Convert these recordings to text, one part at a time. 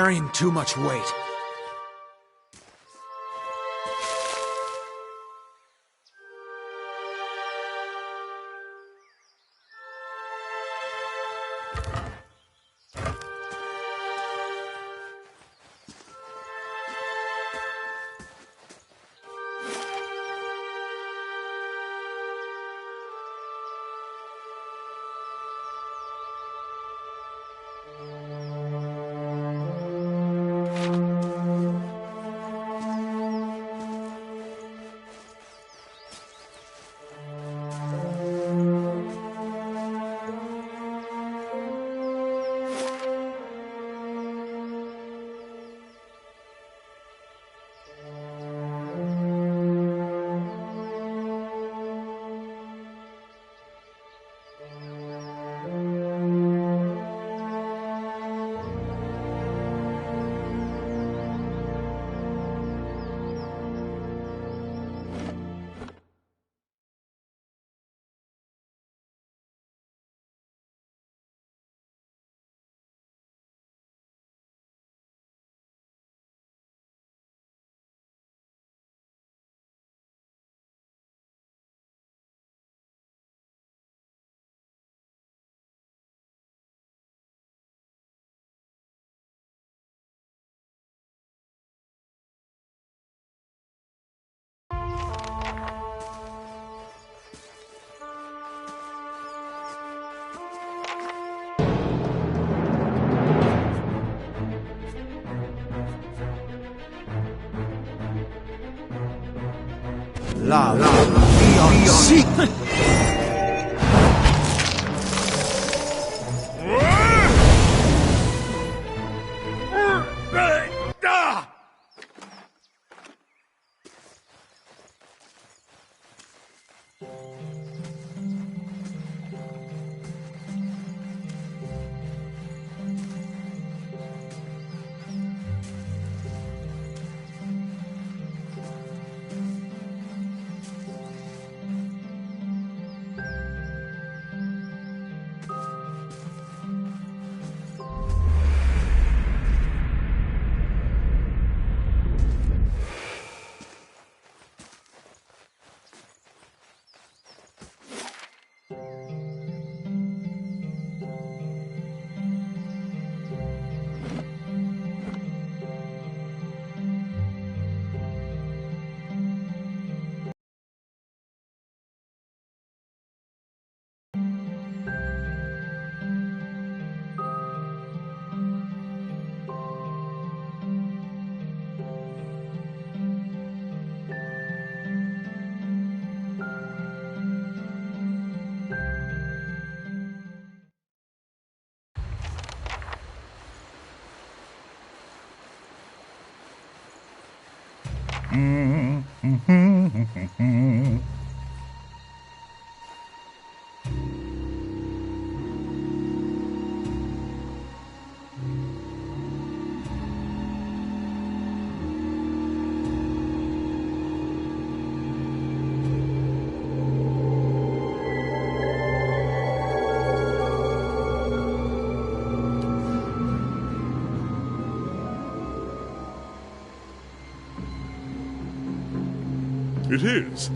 carrying too much weight. See. It is.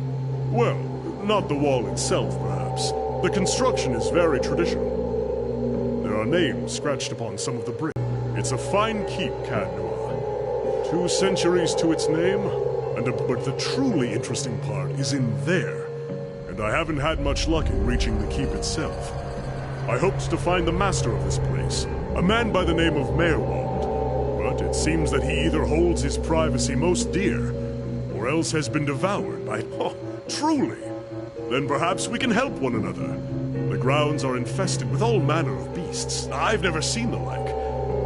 Well, not the wall itself, perhaps. The construction is very traditional. There are names scratched upon some of the brick. It's a fine keep, Cadnoa. 2 centuries to its name, but the truly interesting part is in there. And I haven't had much luck in reaching the keep itself. I hoped to find the master of this place, a man by the name of Merwald. But it seems that he either holds his privacy most dear, or else has been devoured by... Oh, truly! Then perhaps we can help one another. The grounds are infested with all manner of beasts. I've never seen the like.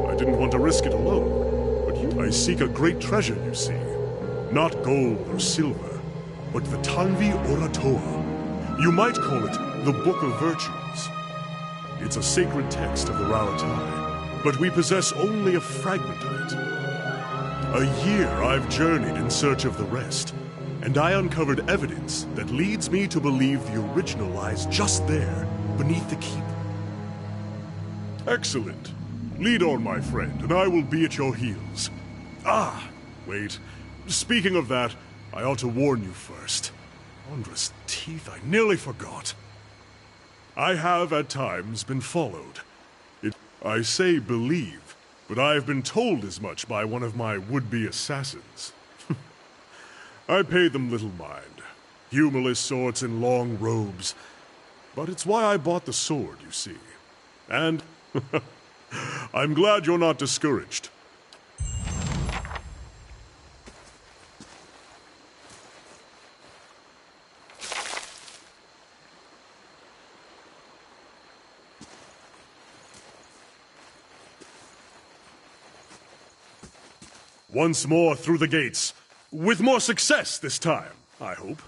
I didn't want to risk it alone. But I seek a great treasure, you see. Not gold or silver, but the Tanvi Oratoa. You might call it the Book of Virtues. It's a sacred text of the Rauatai, but we possess only a fragment of it. A year I've journeyed in search of the rest, and I uncovered evidence that leads me to believe the original lies just there, beneath the keep. Excellent. Lead on, my friend, and I will be at your heels. Ah, wait. Speaking of that, I ought to warn you first. Andra's teeth, I nearly forgot. I have, at times, been followed. I say believe, but I have been told as much by one of my would-be assassins. I pay them little mind. Humorless sorts in long robes. But it's why I bought the sword, you see. And I'm glad you're not discouraged. Once more through the gates. With more success this time, I hope.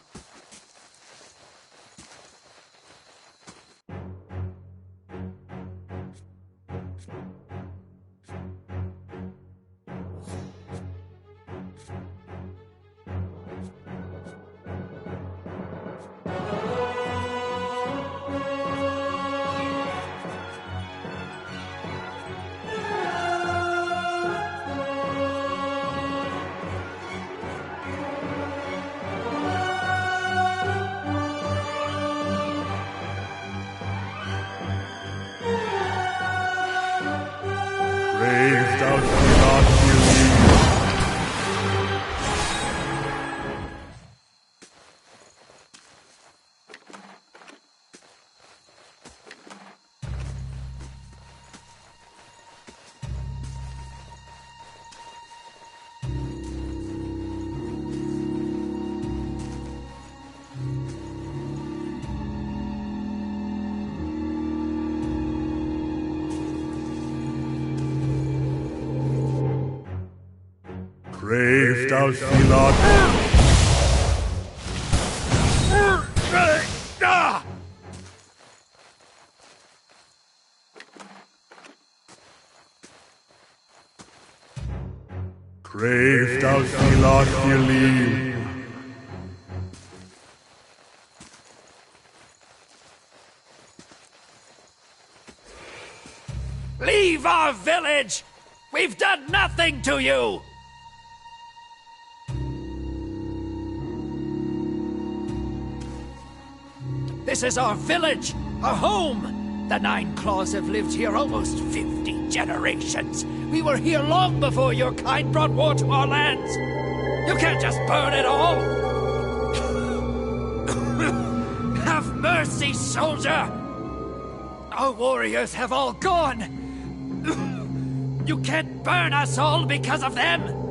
Brave thou not believe. Brave thou not. Brave thou not believe. Leave our village! We've done nothing to you! This is our village, our home. The Nine Claws have lived here almost 50 generations. We were here long before your kind brought war to our lands. You can't just burn it all. Have mercy, soldier. Our warriors have all gone. You can't burn us all because of them.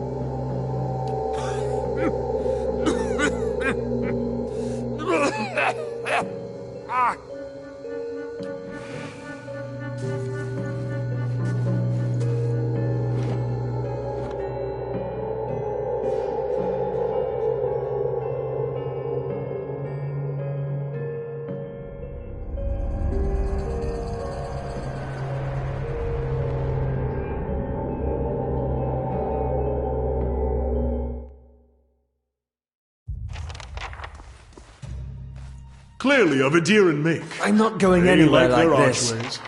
Clearly of a deer and make. I'm not going anywhere like this. Archways.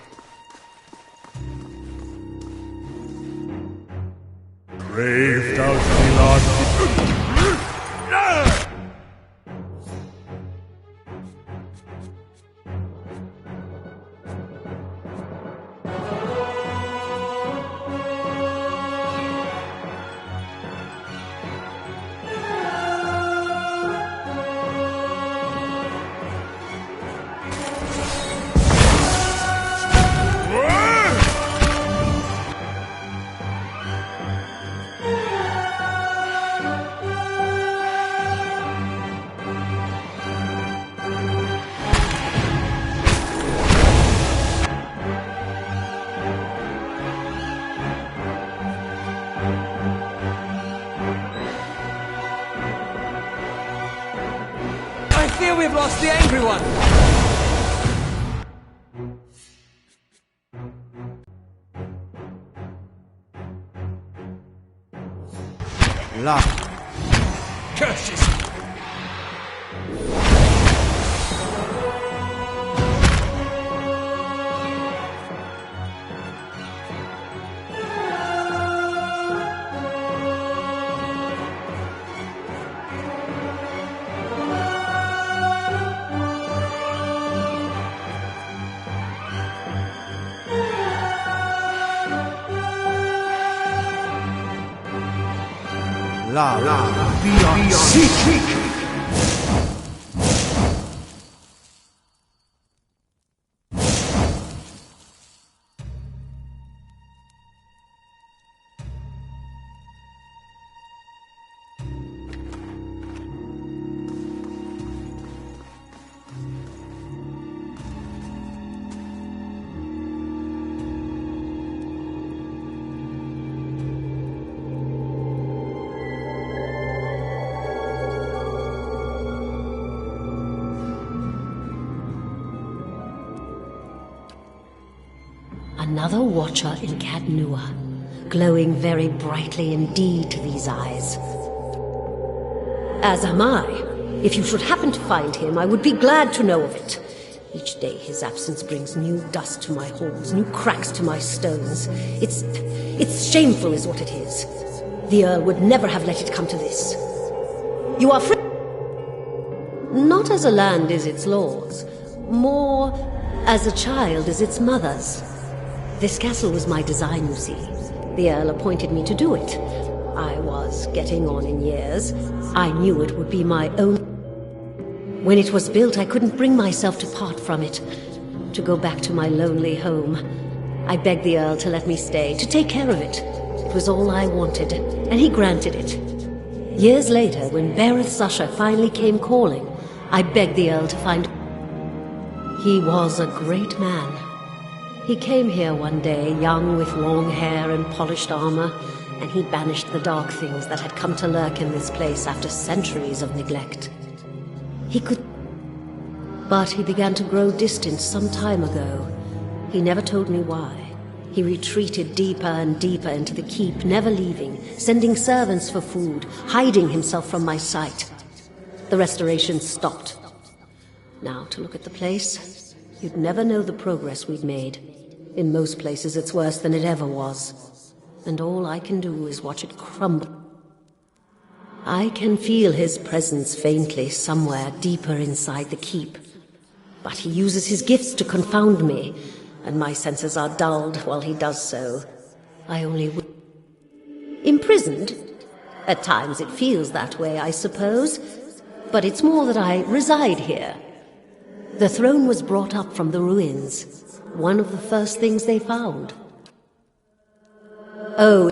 Brave thou not. I fear we've lost the angry one. Luck. Curses! Beyond seeking. Another watcher in Cadnua, glowing very brightly indeed to these eyes. As am I. If you should happen to find him, I would be glad to know of it. Each day his absence brings new dust to my halls, new cracks to my stones. It's shameful is what it is. The Earl would never have let it come to this. You are free. Not as a land is its laws, more as a child is its mother's. This castle was my design, you see. The Earl appointed me to do it. I was getting on in years. I knew it would be my own. When it was built, I couldn't bring myself to part from it, to go back to my lonely home. I begged the Earl to let me stay, to take care of it. It was all I wanted, and he granted it. Years later, when Bereth's usher finally came calling, I begged the Earl to find... He was a great man. He came here one day, young with long hair and polished armor, and he banished the dark things that had come to lurk in this place after centuries of neglect. But he began to grow distant some time ago. He never told me why. He retreated deeper and deeper into the keep, never leaving, sending servants for food, hiding himself from my sight. The restoration stopped. Now, to look at the place, you'd never know the progress we'd made. In most places, it's worse than it ever was. And all I can do is watch it crumble. I can feel his presence faintly somewhere deeper inside the keep. But he uses his gifts to confound me, and my senses are dulled while he does so. I only... Imprisoned? At times it feels that way, I suppose. But it's more that I reside here. The throne was brought up from the ruins. One of the first things they found. Oh,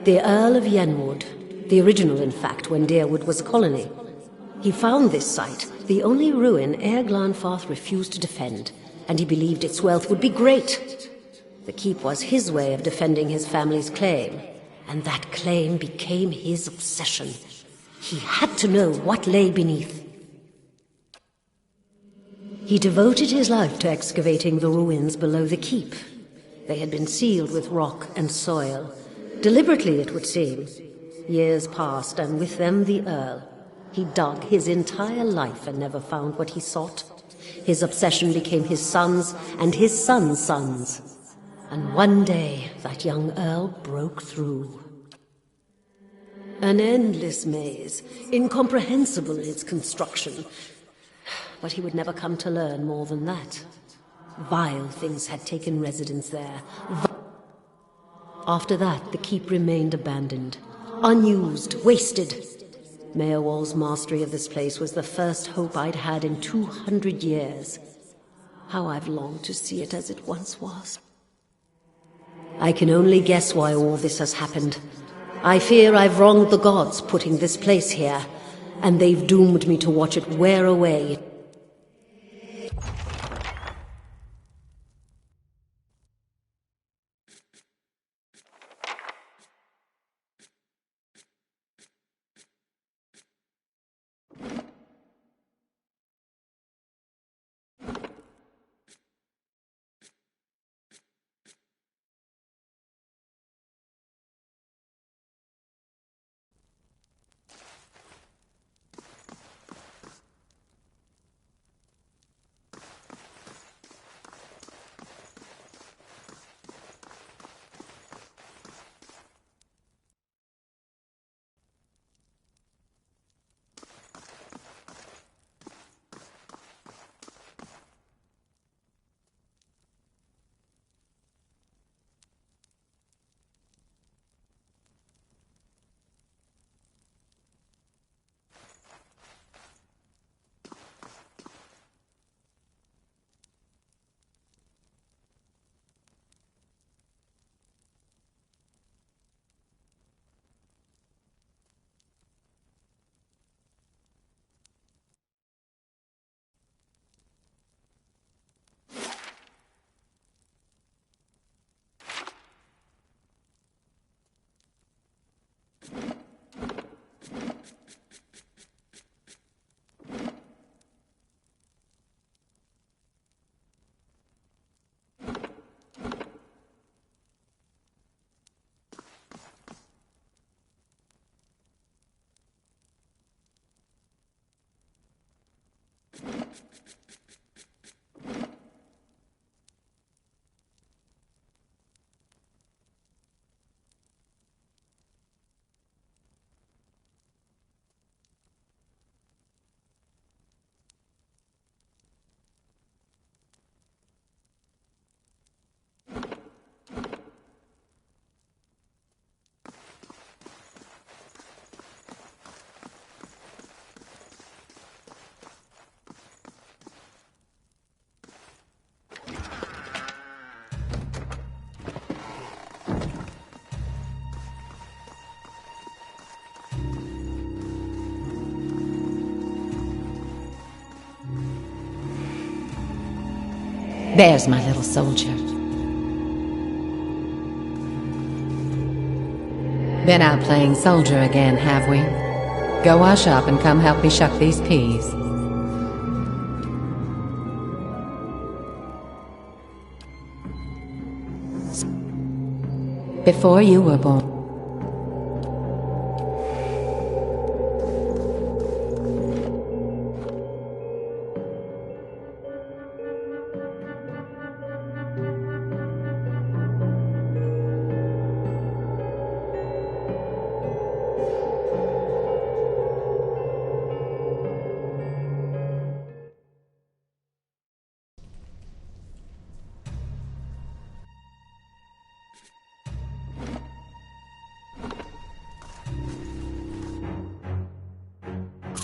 the Earl of Yenwood. The original, in fact, when Deerwood was a colony. He found this site, the only ruin Ere Glanfarth refused to defend, and he believed its wealth would be great. The keep was his way of defending his family's claim, and that claim became his obsession. He had to know what lay beneath. He devoted his life to excavating the ruins below the keep. They had been sealed with rock and soil. Deliberately, it would seem. Years passed, and with them the Earl. He dug his entire life and never found what he sought. His obsession became his sons and his sons' sons. And one day, that young Earl broke through. An endless maze, incomprehensible in its construction. But he would never come to learn more than that. Vile things had taken residence there. After that, the keep remained abandoned, unused, wasted. Meowall's mastery of this place was the first hope I'd had in 200 years. How I've longed to see it as it once was. I can only guess why all this has happened. I fear I've wronged the gods putting this place here, and they've doomed me to watch it wear away. There's my little soldier. Been out playing soldier again, have we? Go wash up and come help me shuck these peas. Before you were born.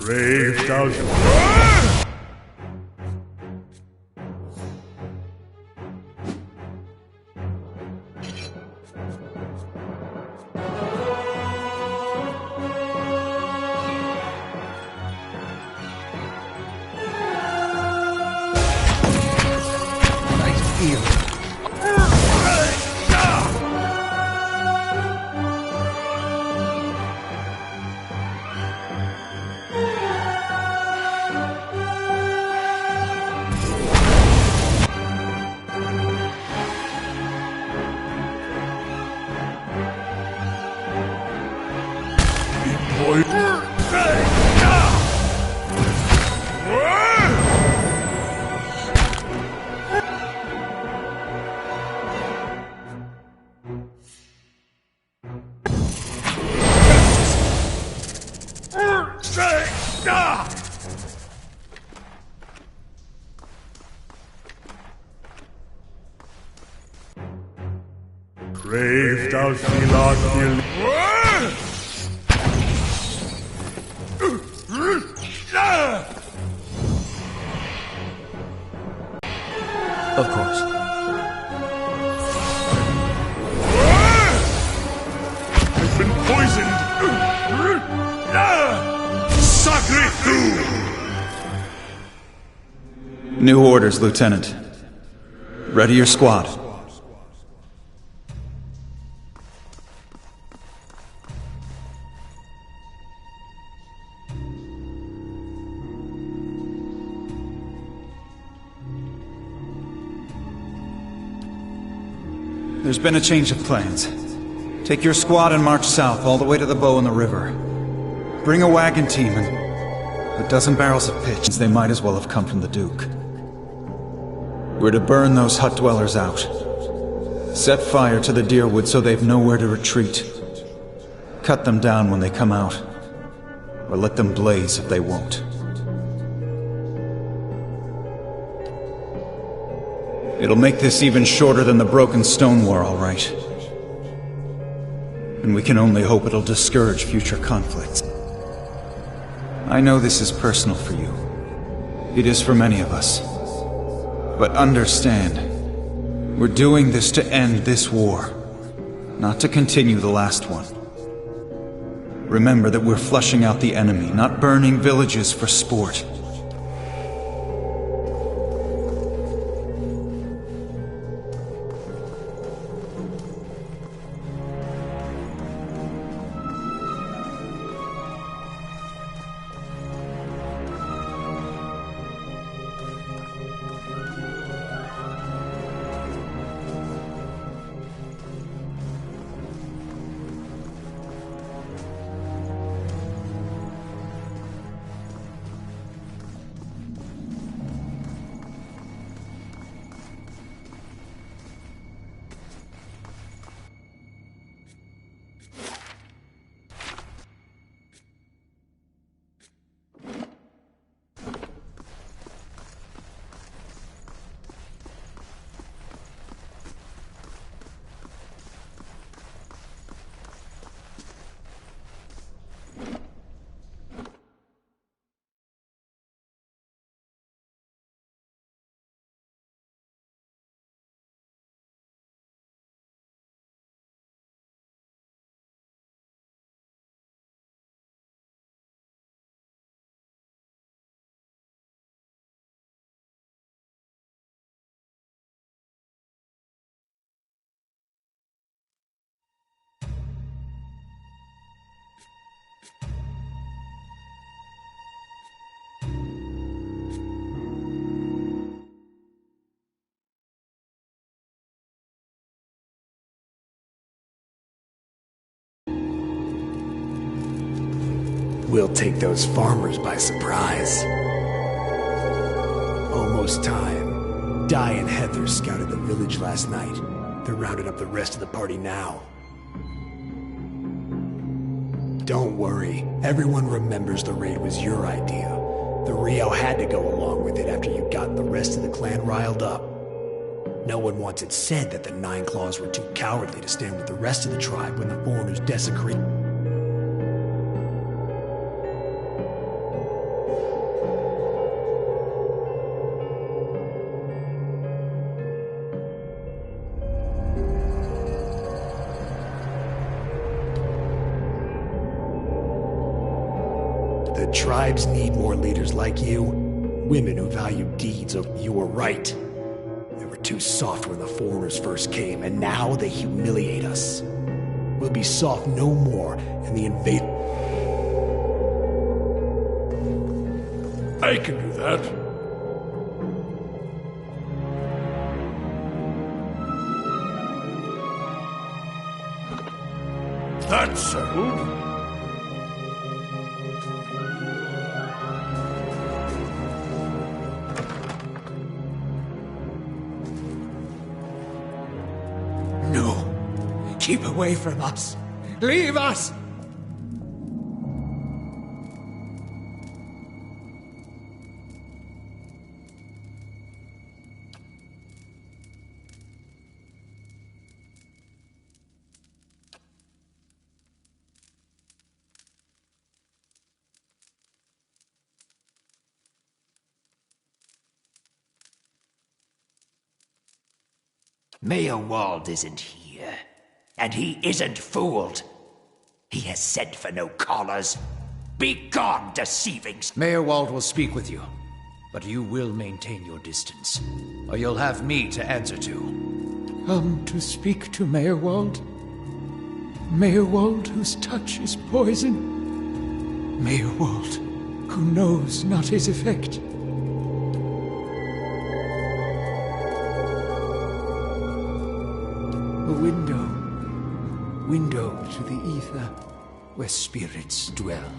Brave thou Brave thou Of course. I've been poisoned! Sacre tu! New orders, Lieutenant. Ready your squad. There's been a change of plans. Take your squad and march south all the way to the bow in the river. Bring a wagon team and a dozen barrels of pitch. They might as well have come from the Duke. We're to burn those hut dwellers out. Set fire to the deerwood so they've nowhere to retreat. Cut them down when they come out. Or let them blaze if they won't. It'll make this even shorter than the broken stone war, all right. And we can only hope it'll discourage future conflicts. I know this is personal for you. It is for many of us. But understand, we're doing this to end this war, not to continue the last one. Remember that we're flushing out the enemy, not burning villages for sport. We'll take those farmers by surprise. Almost time. Di and Heather scouted the village last night. They're rounding up the rest of the party now. Don't worry. Everyone remembers the raid was your idea. The Rio had to go along with it after you got the rest of the clan riled up. No one wants it said that the Nine Claws were too cowardly to stand with the rest of the tribe when the foreigners desecrated. The tribes need more leaders like you. Women who value deeds of you were right. They were too soft when the foreigners first came, and now they humiliate us. We'll be soft no more, and the invader... I can do that. That's settled. Keep away from us. Leave us! Mayor Wald isn't here. And he isn't fooled. He has sent for no callers. Begone, deceiving... Mayor Wald will speak with you, but you will maintain your distance, or you'll have me to answer to. Come to speak to Mayor Wald? Mayor Wald whose touch is poison? Mayor Wald who knows not his effect? A window to the ether, where spirits dwell.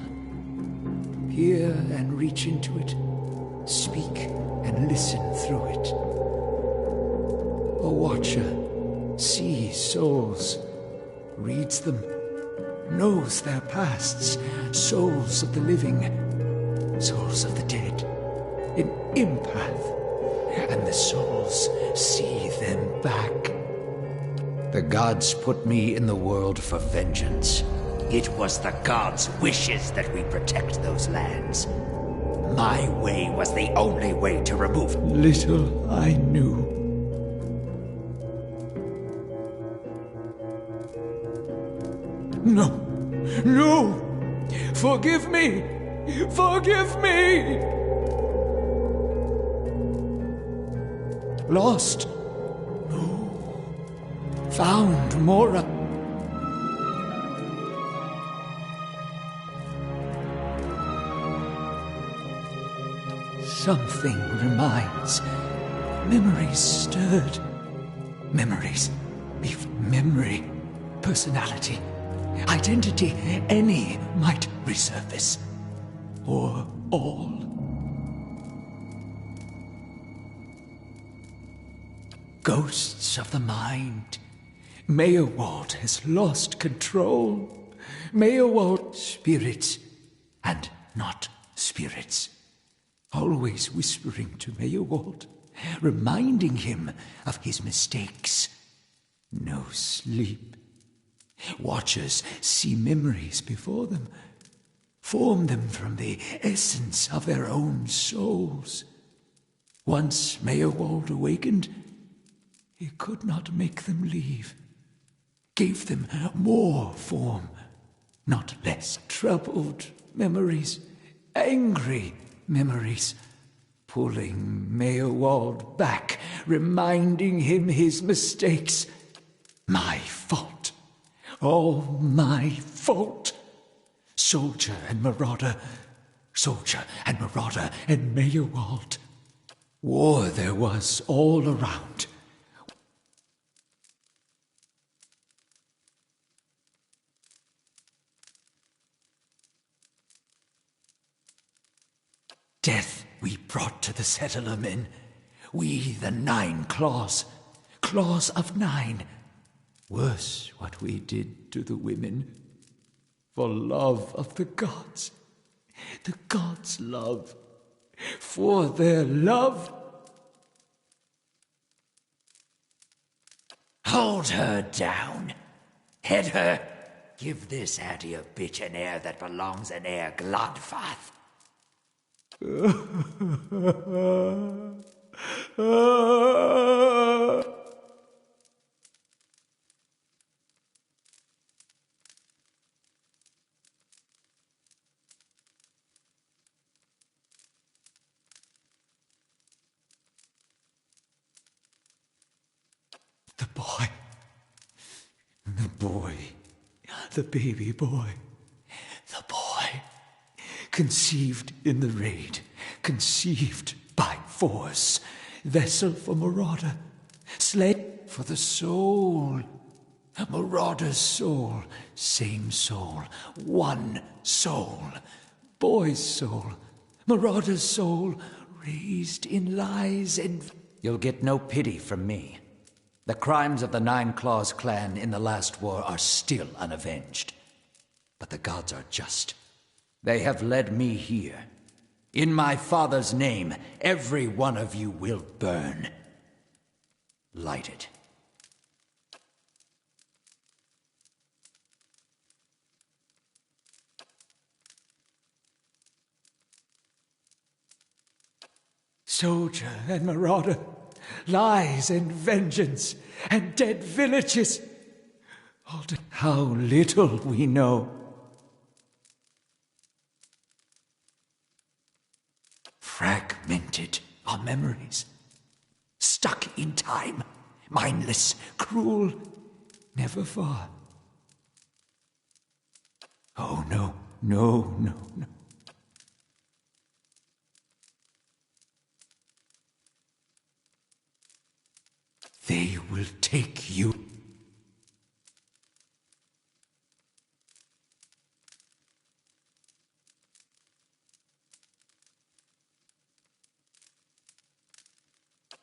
Peer and reach into it, speak and listen through it. A watcher sees souls, reads them, knows their pasts, souls of the living, souls of the dead, an empath, and the souls see them back. The gods put me in the world for vengeance. It was the gods' wishes that we protect those lands. My way was the only way to remove... Little I knew. No! No! Forgive me! Forgive me! Lost? No. Found, Mora. Something reminds. Memories stirred. Memories. Memory. Personality. Identity. Any might resurface. Or all. Ghosts of the mind. Mayor Wald has lost control. Mayor Wald, spirits, and not spirits. Always whispering to Mayor Wald, reminding him of his mistakes. No sleep. Watchers see memories before them, form them from the essence of their own souls. Once Mayor Wald awakened, he could not make them leave. Gave them more form, not less troubled memories, angry memories, pulling Mayor Wald back, reminding him his mistakes. My fault. All my fault. Soldier and marauder and Mayor Wald. War there was all around. Death we brought to the settler men. We, the 9 claws. Claws of 9. Worse what we did to the women. For love of the gods. The gods' love. For their love. Hold her down. Head her. Give this Addy a bitch an heir that belongs in Air Glodfath. The baby boy. The boy. Conceived in the raid. Conceived by force. Vessel for marauder. Slave for the soul. Marauder's soul. Same soul. One soul. Boy's soul. Marauder's soul. Raised in lies and... You'll get no pity from me. The crimes of the 9 Claws clan in the last war are still unavenged. But the gods are just. They have led me here. In my father's name, every one of you will burn. Light it. Soldier and marauder. Lies and vengeance, and dead villages. How little we know. Fragmented our memories. Stuck in time. Mindless, cruel, never far. Oh, no, no, no, no. They will take you.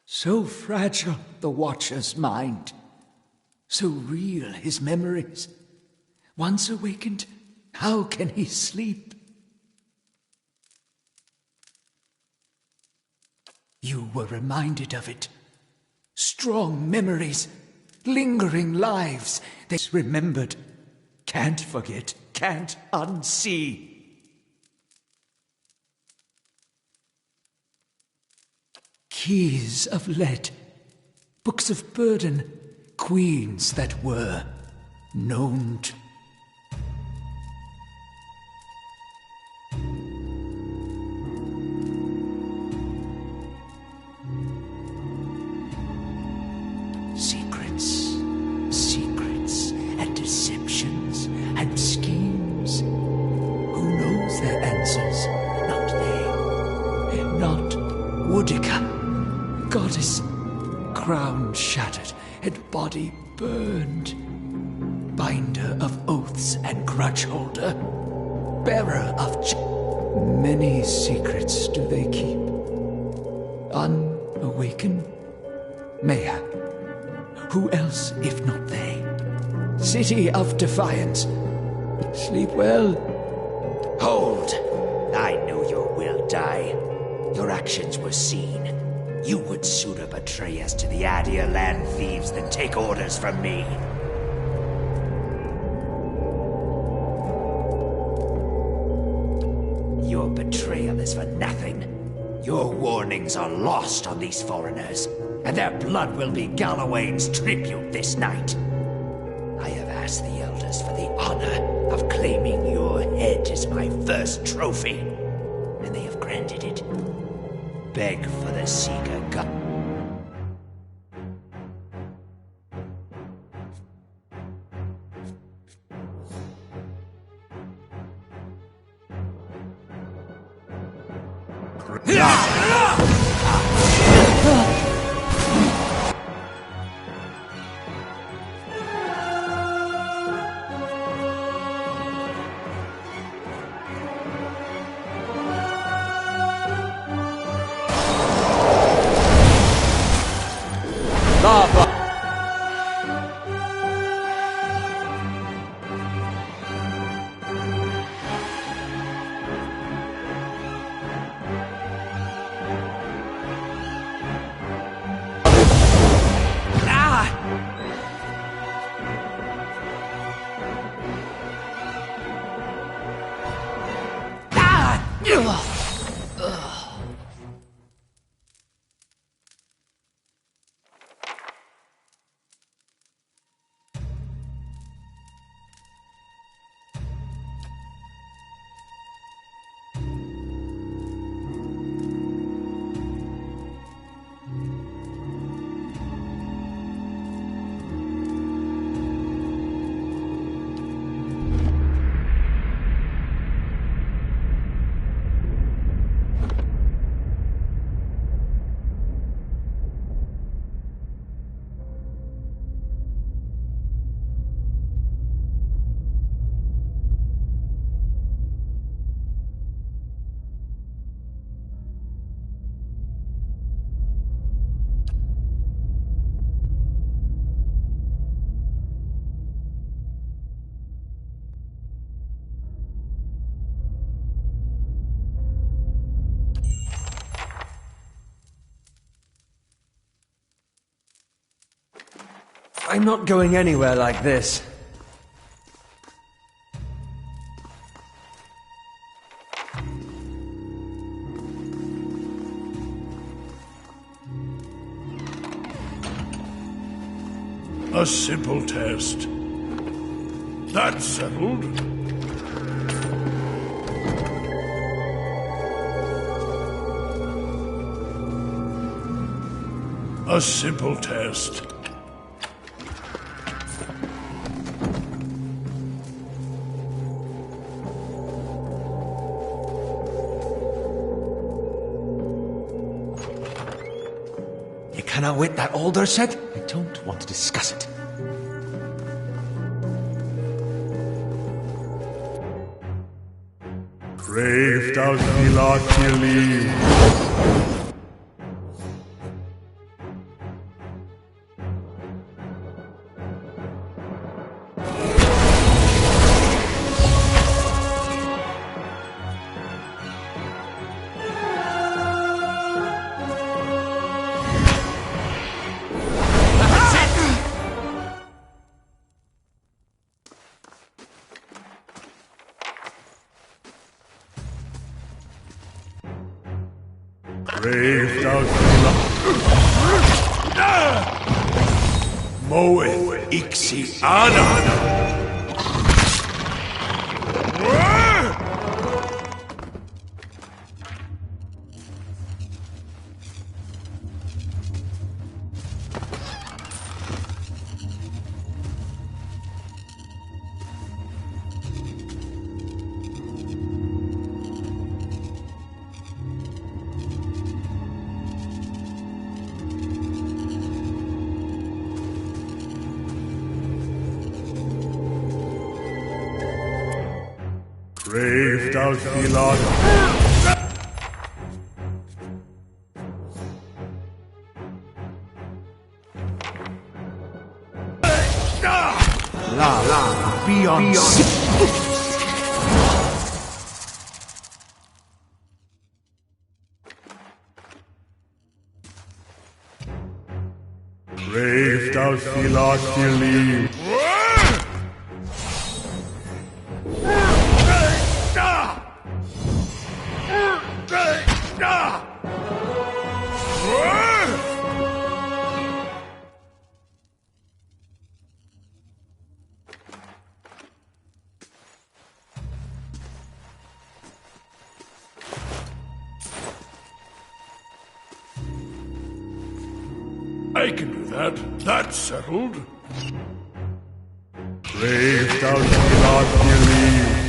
So fragile the Watcher's mind. So real his memories. Once awakened, how can he sleep? You were reminded of it. Strong memories, lingering lives, they remembered, can't forget, can't unsee. Keys of lead, books of burden, queens that were known to... Secrets and deceptions and schemes. Who knows their answers? Not they. Not Woodica, goddess, crown shattered and body burned. Binder of oaths and grudge holder. Bearer of many secrets do they keep. Unawakened? Mayhap. Who else if not they? City of Defiance. Sleep well. Hold! I know your will die. Your actions were seen. You would sooner betray us to the Adir land thieves than take orders from me. Your betrayal is for nothing. Your warnings are lost on these foreigners, and their blood will be Gallowayne's tribute this night. I have asked the elders for the honor of claiming your head as my first trophy, and they have granted it. Beg for the Seeker God. I'm not going anywhere like this. A simple test. That's settled. A simple test. You cannot wit that older set? I don't want to discuss it. Brave does Milakili. Brave does Moe Ixi Ana. Brave does Milak. Beyond. Brave does Milakili. I can do that. That's settled. Brave does Milakili.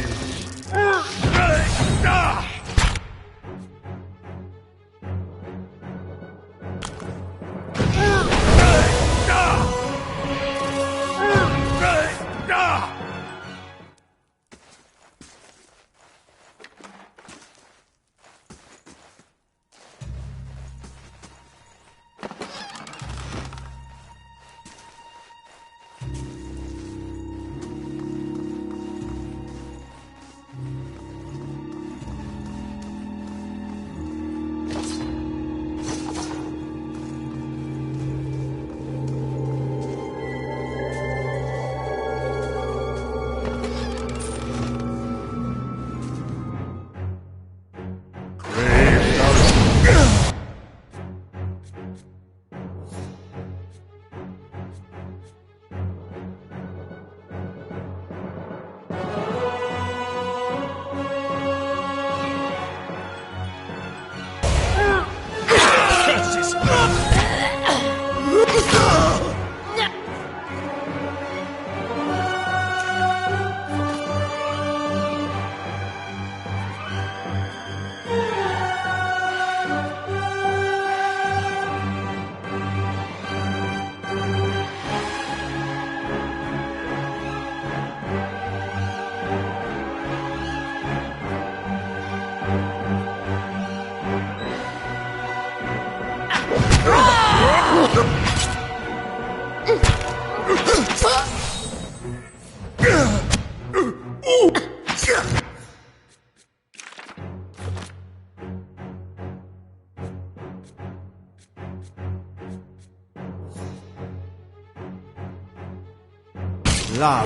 La,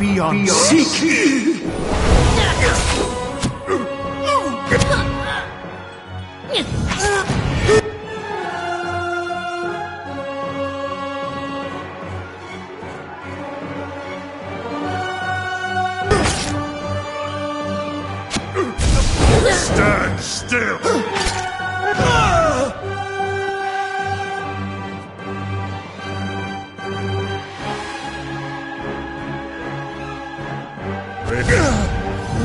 be on seek! Stand still!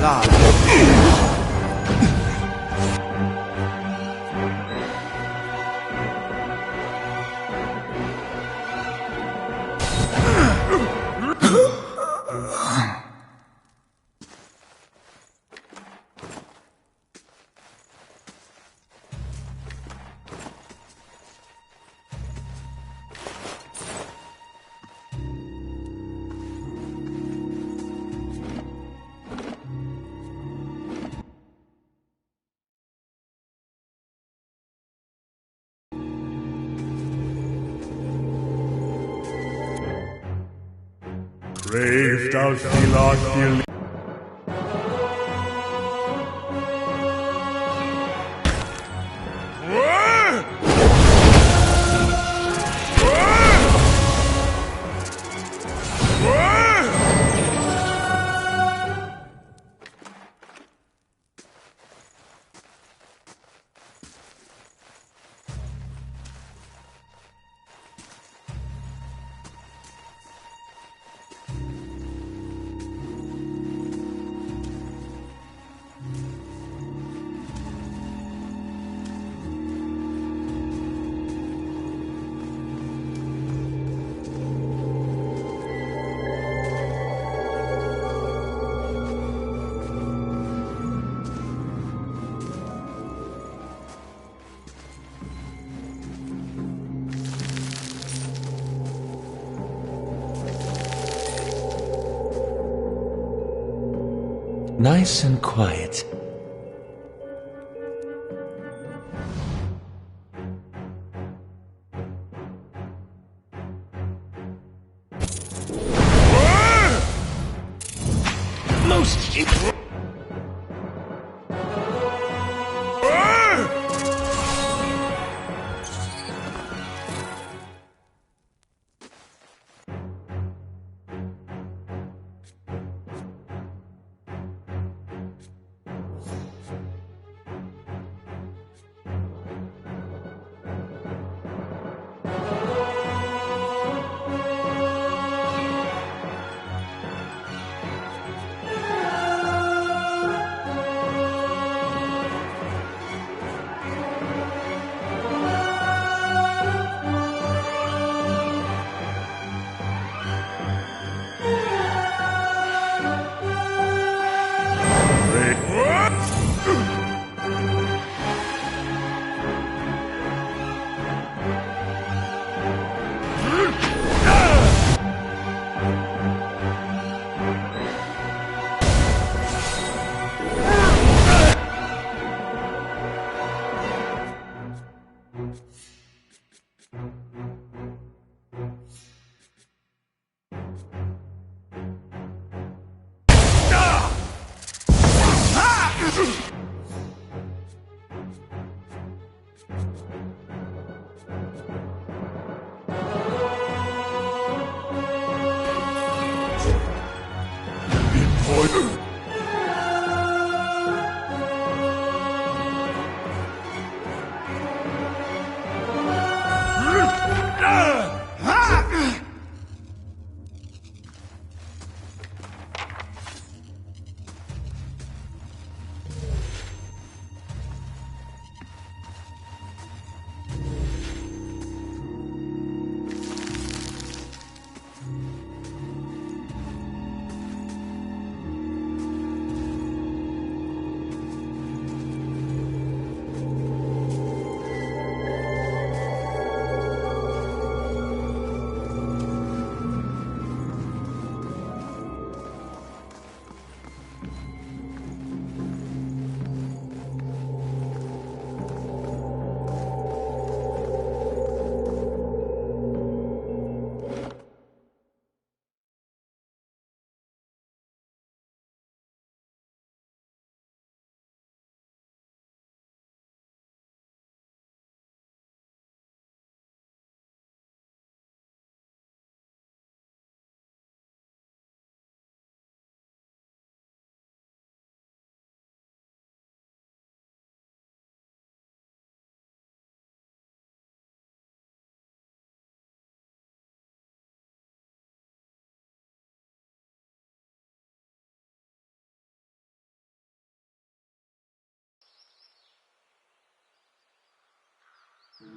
La, Brave thou Philak nice and quiet.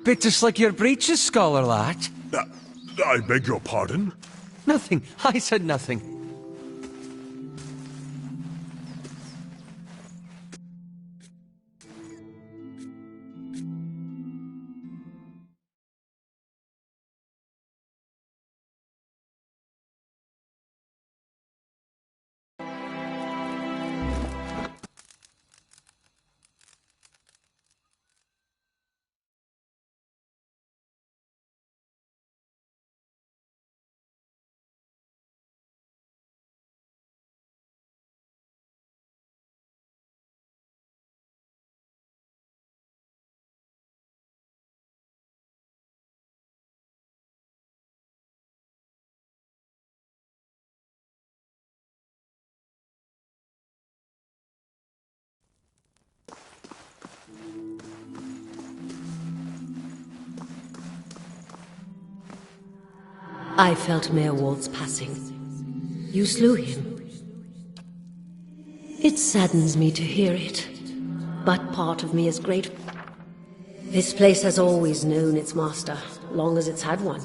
Bit just like your breeches, scholar lad. I beg your pardon? Nothing. I said nothing. I felt Mayor Wald's passing. You slew him. It saddens me to hear it, but part of me is grateful. This place has always known its master, long as it's had one.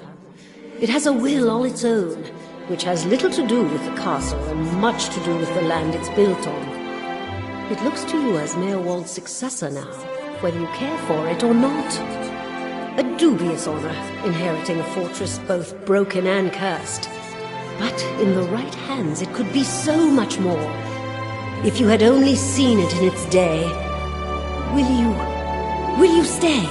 It has a will all its own, which has little to do with the castle and much to do with the land it's built on. It looks to you as Mayor Wald's successor now, whether you care for it or not. A dubious honor, inheriting a fortress both broken and cursed. But in the right hands, it could be so much more. If you had only seen it in its day. Will you stay?